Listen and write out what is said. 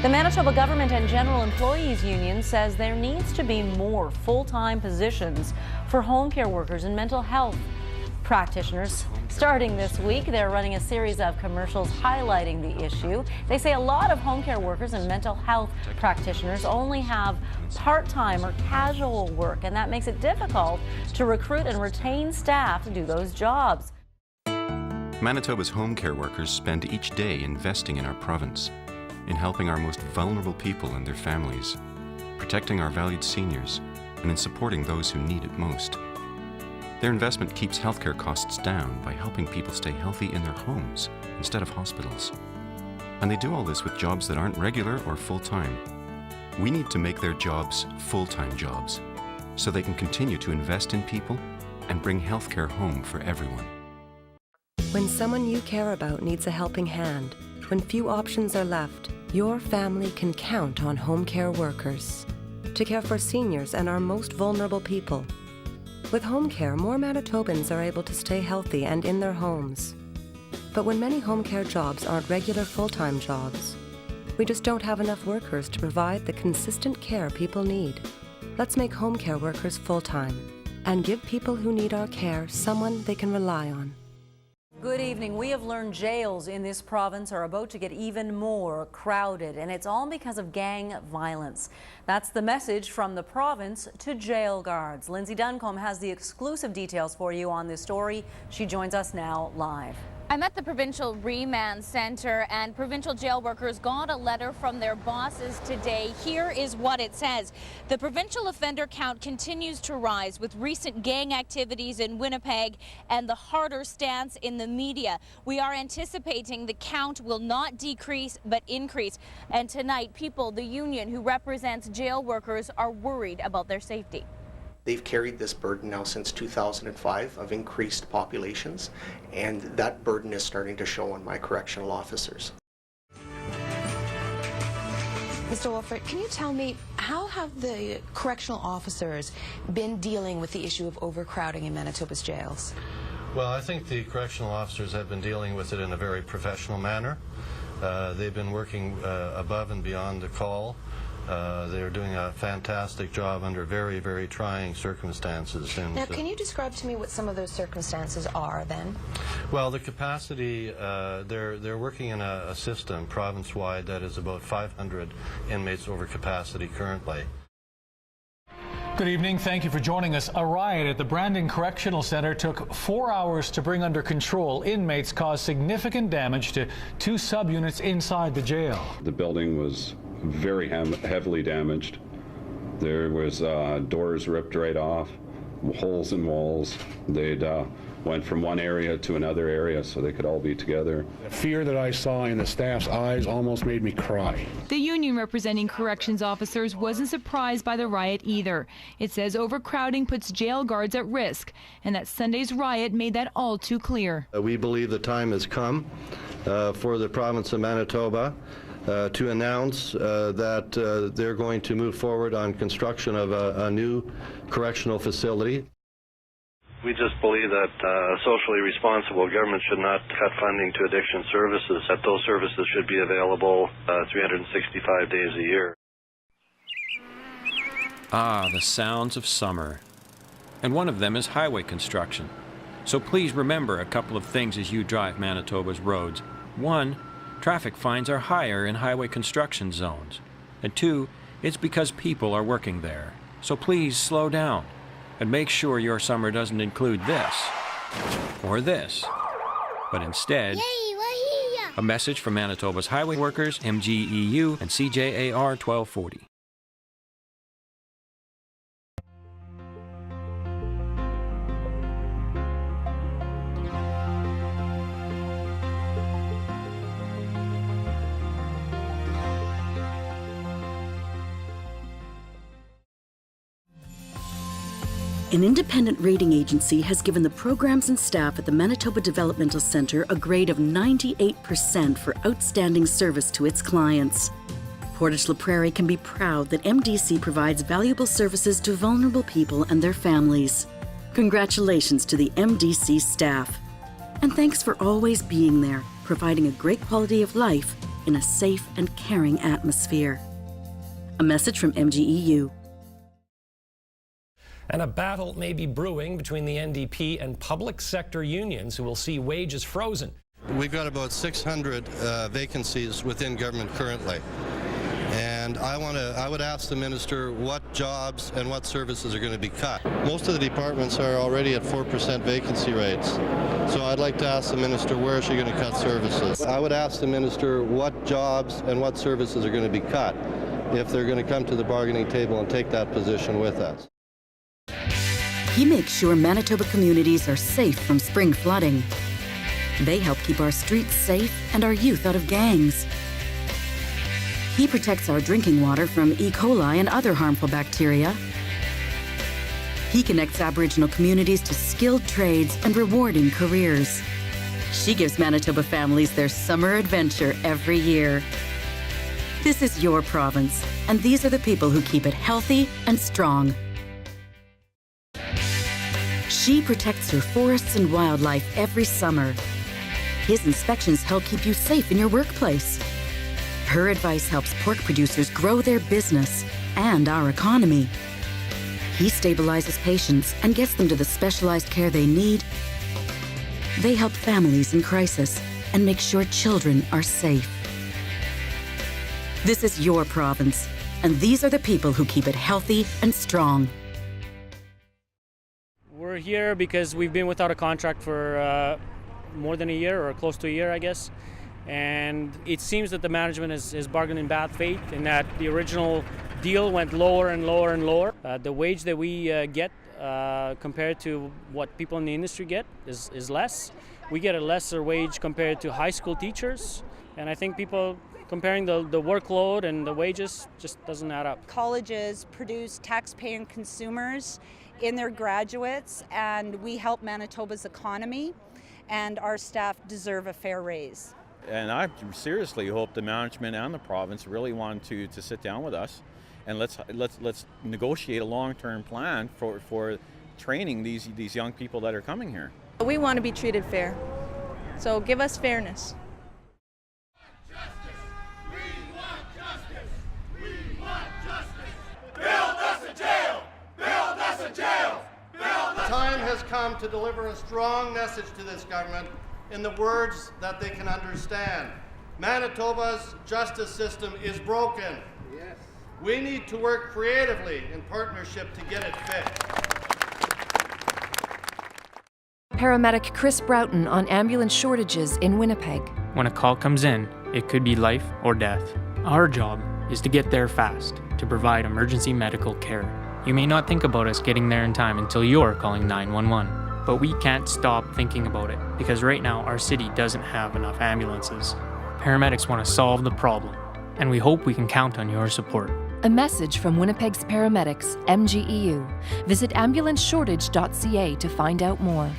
The Manitoba Government and General Employees Union says there needs to be more full-time positions for home care workers and mental health practitioners. Starting this week, they're running a series of commercials highlighting the issue. They say a lot of home care workers and mental health practitioners only have part-time or casual work, and that makes it difficult to recruit and retain staff to do those jobs. Manitoba's home care workers spend each day investing in our province, in helping our most vulnerable people and their families, protecting our valued seniors, and in supporting those who need it most. Their investment keeps healthcare costs down by helping people stay healthy in their homes instead of hospitals. And they do all this with jobs that aren't regular or full-time. We need to make their jobs full-time jobs so they can continue to invest in people and bring healthcare home for everyone. When someone you care about needs a helping hand, when few options are left, your family can count on home care workers to care for seniors and our most vulnerable people. With home care, more Manitobans are able to stay healthy and in their homes. But when many home care jobs aren't regular full-time jobs, we just don't have enough workers to provide the consistent care people need. Let's make home care workers full-time and give people who need our care someone they can rely on. Good evening. We have learned jails in this province are about to get even more crowded, and it's all because of gang violence. That's the message from the province to jail guards. Lindsay Duncombe has the exclusive details for you on this story. She joins us now live. I'm at the Provincial Remand Centre, and provincial jail workers got a letter from their bosses today. Here is what it says. The provincial offender count continues to rise with recent gang activities in Winnipeg and the harder stance in the media. We are anticipating the count will not decrease but increase. And tonight, people, the union who represents jail workers, are worried about their safety. They've carried this burden now since 2005 of increased populations, and that burden is starting to show on my correctional officers. Mr. Wolfert, can you tell me, how have the correctional officers been dealing with the issue of overcrowding in Manitoba's jails? Well, I think the correctional officers have been dealing with it in a very professional manner. They've been working above and beyond the call. They're doing a fantastic job under very, very trying circumstances. And now, can you describe to me what some of those circumstances are, then? Well, the capacity, they're working in a system province-wide that is about 500 inmates over capacity currently. Good evening. Thank you for joining us. A riot at the Brandon Correctional Center took 4 hours to bring under control. Inmates caused significant damage to 2 subunits inside the jail. The building was very heavily damaged. There was doors ripped right off, holes in walls. They'd went from one area to another area so they could all be together. The fear that I saw in the staff's eyes almost made me cry. The union representing corrections officers wasn't surprised by the riot either. It says overcrowding puts jail guards at risk, and that Sunday's riot made that all too clear. We believe the time has come for the province of Manitoba to announce that they're going to move forward on construction of a new correctional facility. We just believe that socially responsible government should not cut funding to addiction services, that those services should be available 365 days a year. Ah, the sounds of summer. And one of them is highway construction. So please remember a couple of things as you drive Manitoba's roads. 1, traffic fines are higher in highway construction zones. And 2, it's because people are working there. So please slow down. And make sure your summer doesn't include this, or this, but instead, a message from Manitoba's highway workers, MGEU, and CJAR 1240. An independent rating agency has given the programs and staff at the Manitoba Developmental Centre a grade of 98% for outstanding service to its clients. Portage La Prairie can be proud that MDC provides valuable services to vulnerable people and their families. Congratulations to the MDC staff. And thanks for always being there, providing a great quality of life in a safe and caring atmosphere. A message from MGEU. And a battle may be brewing between the NDP and public sector unions who will see wages frozen. We've got about 600 vacancies within government currently. And I would ask the minister what jobs and what services are going to be cut. Most of the departments are already at 4% vacancy rates. So I'd like to ask the minister, where is she going to cut services? I would ask the minister what jobs and what services are going to be cut if they're going to come to the bargaining table and take that position with us. He makes sure Manitoba communities are safe from spring flooding. They help keep our streets safe and our youth out of gangs. He protects our drinking water from E. coli and other harmful bacteria. He connects Aboriginal communities to skilled trades and rewarding careers. She gives Manitoba families their summer adventure every year. This is your province, and these are the people who keep it healthy and strong. She protects your forests and wildlife every summer. His inspections help keep you safe in your workplace. Her advice helps pork producers grow their business and our economy. He stabilizes patients and gets them to the specialized care they need. They help families in crisis and make sure children are safe. This is your province, and these are the people who keep it healthy and strong. We're here because we've been without a contract for more than a year, or close to a year, I guess. And it seems that the management is bargained in bad faith, in that the original deal went lower and lower and lower. The wage that we get compared to what people in the industry get is less. We get a lesser wage compared to high school teachers, and I think people comparing the workload and the wages just doesn't add up. Colleges produce taxpaying consumers in their graduates, and we help Manitoba's economy, and our staff deserve a fair raise. And I seriously hope the management and the province really want to sit down with us, and let's negotiate a long-term plan for training these young people that are coming here. We want to be treated fair, so give us fairness. The time has come to deliver a strong message to this government in the words that they can understand. Manitoba's justice system is broken. Yes. We need to work creatively in partnership to get it fixed. Paramedic Chris Broughton on ambulance shortages in Winnipeg. When a call comes in, it could be life or death. Our job is to get there fast, to provide emergency medical care. You may not think about us getting there in time until you're calling 911. But we can't stop thinking about it, because right now our city doesn't have enough ambulances. Paramedics want to solve the problem, and we hope we can count on your support. A message from Winnipeg's paramedics, MGEU. Visit ambulanceshortage.ca to find out more.